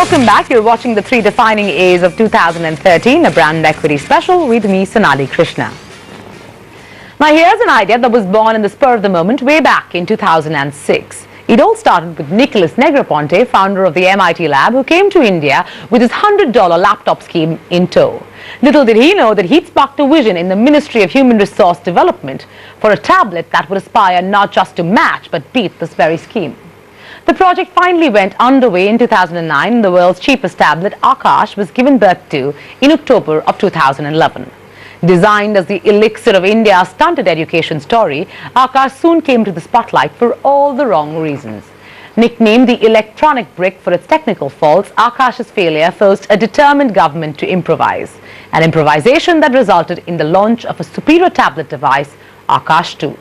Welcome back. You're watching the 3 defining A's of 2013, a brand equity special with me, Sonali Krishna. Now, here's an idea that was born in the spur of the moment way back in 2006. It all started with Nicholas Negroponte, founder of the MIT lab, who came to India with his $100 laptop scheme in tow. Little did he know that he'd sparked a vision in the Ministry of Human Resource Development for a tablet that would aspire not just to match but beat this very scheme. The project finally went underway in 2009 and the world's cheapest tablet, Akash, was given birth to in October of 2011. Designed as the elixir of India's stunted education story, Akash soon came to the spotlight for all the wrong reasons. Nicknamed the electronic brick for its technical faults, Akash's failure forced a determined government to improvise, an improvisation that resulted in the launch of a superior tablet device, Akash 2.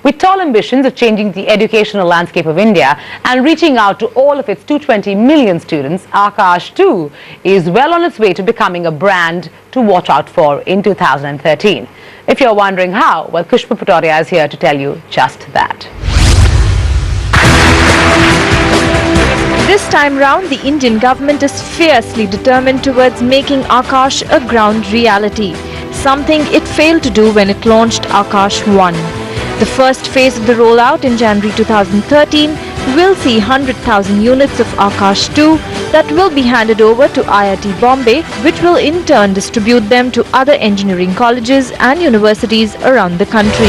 With tall ambitions of changing the educational landscape of India and reaching out to all of its 220 million students, Akash 2 is well on its way to becoming a brand to watch out for in 2013. If you're wondering how, well, Kushbu Patoria is here to tell you just that. This time round, the Indian government is fiercely determined towards making Akash a ground reality, something it failed to do when it launched Akash 1. The first phase of the rollout in January 2013 will see 100,000 units of Akash 2 that will be handed over to IIT Bombay, which will in turn distribute them to other engineering colleges and universities around the country.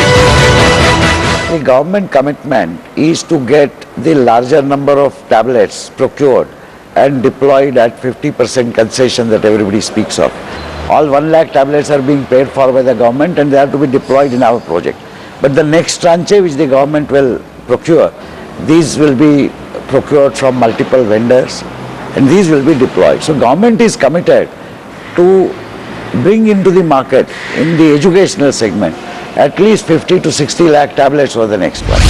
The government commitment is to get the larger number of tablets procured and deployed at 50% concession that everybody speaks of. All 1 lakh tablets are being paid for by the government and they have to be deployed in our project. But the next tranche which the government will procure, these will be procured from multiple vendors and these will be deployed. So government is committed to bring into the market in the educational segment at least 50 to 60 lakh tablets for the next one.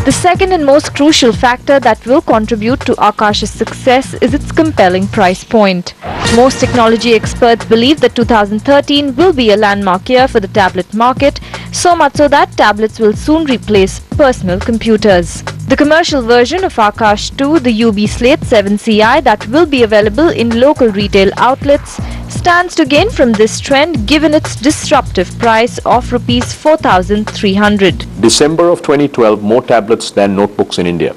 The second and most crucial factor that will contribute to Akash's success is its compelling price point. Most technology experts believe that 2013 will be a landmark year for the tablet market, so much so that tablets will soon replace personal computers. The commercial version of Akash 2, the UB Slate 7 CI that will be available in local retail outlets, stands to gain from this trend given its disruptive price of Rs 4,300. December of 2012, more tablets than notebooks in India.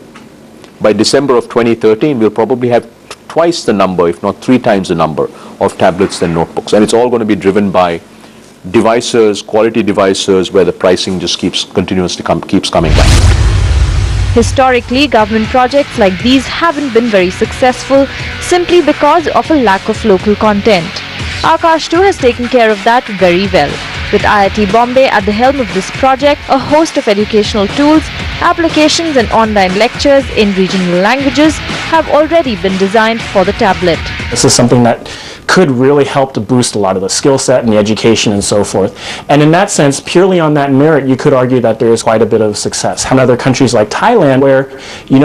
By December of 2013, we'll probably have twice the number, if not 3 times the number of tablets than notebooks. And it's all going to be driven by devices, quality devices, where the pricing just keeps coming down. Historically, government projects like these haven't been very successful simply because of a lack of local content. Akash 2 has taken care of that very well. With IIT Bombay at the helm of this project, a host of educational tools, applications and online lectures in regional languages have already been designed for the tablet. This is something that could really help to boost a lot of the skill set and the education and so forth. And in that sense, purely on that merit, you could argue that there is quite a bit of success. In other countries like Thailand, where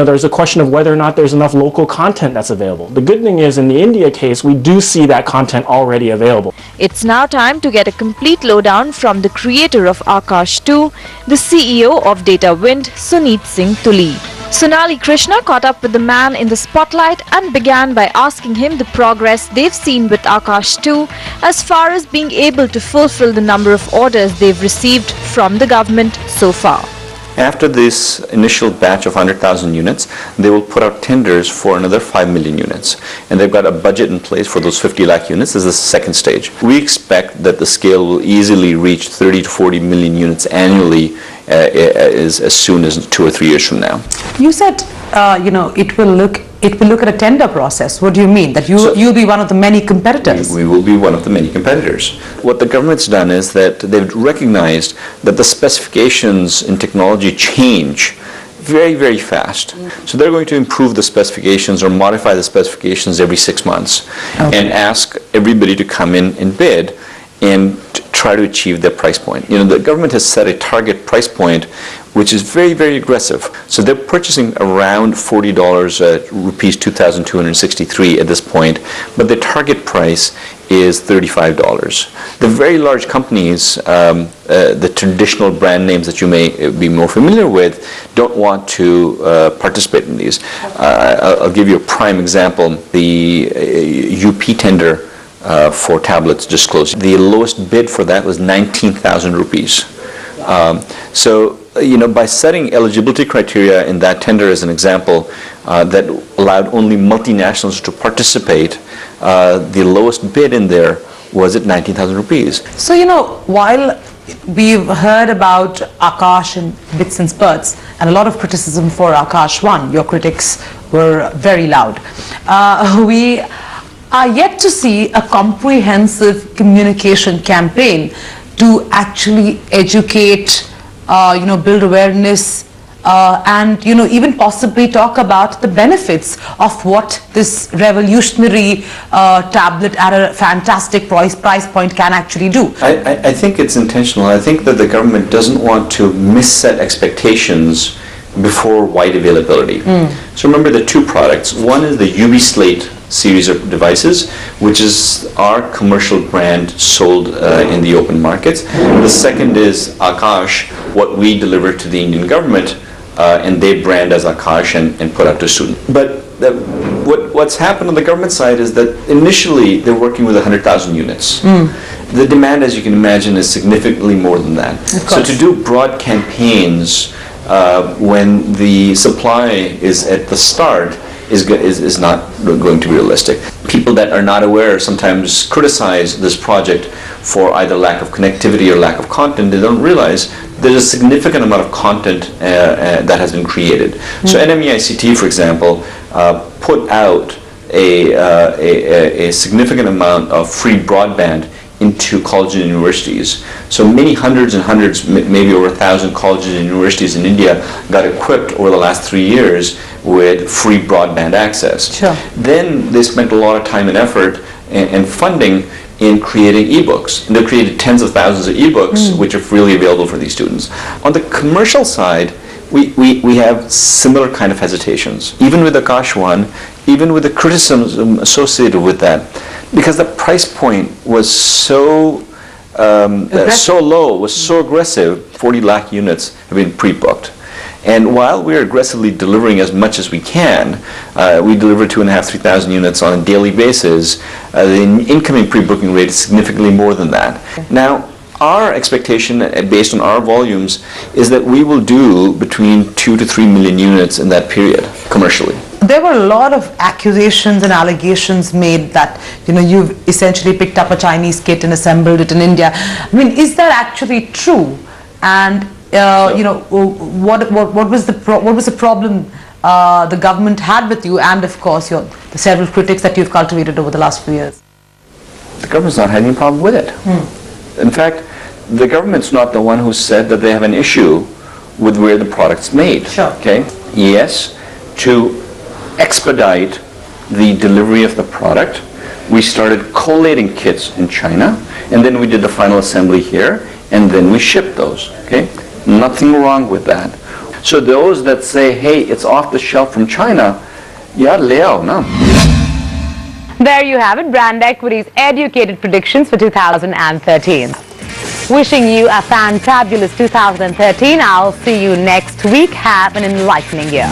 there's a question of whether or not there's enough local content that's available. The good thing is, in the India case, we do see that content already available. It's now time to get a complete lowdown from the creator of Akash 2, the CEO of DataWind, Suneet Singh Tuli. Sonali Krishna caught up with the man in the spotlight and began by asking him the progress they've seen with Akash 2 as far as being able to fulfill the number of orders they've received from the government so far. After this initial batch of 100,000 units, they will put out tenders for another 5 million units. And they've got a budget in place for those 50 lakh units. This is the second stage. We expect that the scale will easily reach 30 to 40 million units annually as soon as 2 or 3 years from now. You said, it will look at a tender process. What do you mean? That you'll be one of the many competitors? We will be one of the many competitors. What the government's done is that they've recognized that the specifications in technology change very, very fast. So they're going to improve the specifications or modify the specifications every 6 months and ask everybody to come in and bid and try to achieve their price point. The government has set a target price point, which is very, very aggressive. So they're purchasing around $40, rupees 2,263 at this point, but the target price is $35. The very large companies, the traditional brand names that you may be more familiar with, don't want to participate in these. I'll give you a prime example. The UP tender for tablets disclosed. The lowest bid for that was 19,000 rupees. So, by setting eligibility criteria in that tender as an example that allowed only multinationals to participate, the lowest bid in there was at 19,000 rupees. So, while we've heard about Akash in bits and spurts, and a lot of criticism for Akash 1, your critics were very loud. We are yet to see a comprehensive communication campaign to actually educate, build awareness, and even possibly talk about the benefits of what this revolutionary tablet at a fantastic price point can actually do. I think it's intentional. I think that the government doesn't want to misset expectations before wide availability. So remember the two products. One is the UV Slate series of devices, which is our commercial brand sold in the open markets. The second is Akash, what we deliver to the Indian government, and they brand as Akash and put out to students. But what's happened on the government side is that initially they're working with 100,000 units. The demand, as you can imagine, is significantly more than that. So to do broad campaigns when the supply is at the start is not going to be realistic. People that are not aware sometimes criticize this project for either lack of connectivity or lack of content. They don't realize there's a significant amount of content that has been created. So NMEICT, for example, put out a significant amount of free broadband into colleges and universities. So many hundreds and hundreds, maybe over 1,000 colleges and universities in India got equipped over the last 3 years with free broadband access. Sure. Then they spent a lot of time and effort and funding in creating ebooks. And they created tens of thousands of ebooks which are freely available for these students. On the commercial side, we have similar kind of hesitations. Even with Akash One, even with the criticism associated with that, because the price point was so low, was so aggressive, 40 lakh units have been pre-booked. And while we're aggressively delivering as much as we can, we deliver 2,500, 3,000 units on a daily basis, the incoming pre-booking rate is significantly more than that. Now, our expectation, based on our volumes, is that we will do between 2 to 3 million units in that period, commercially. There were a lot of accusations and allegations made that you've essentially picked up a Chinese kit and assembled it in India. I mean, is that actually true? And what was the problem the government had with you, and of course the several critics that you've cultivated over the last few years? The government's not had any problem with it. In fact, the government's not the one who said that they have an issue with where the product's made. Sure. Okay. Yes, to expedite the delivery of the product, we started collating kits in China, and then we did the final assembly here, and then we shipped those. Okay. Nothing wrong with that. So those that say, hey, it's off the shelf from China, yeah, liao, no. There you have it, Brand Equity's educated predictions for 2013. Wishing you a fantabulous 2013. I'll see you next week. Have an enlightening year.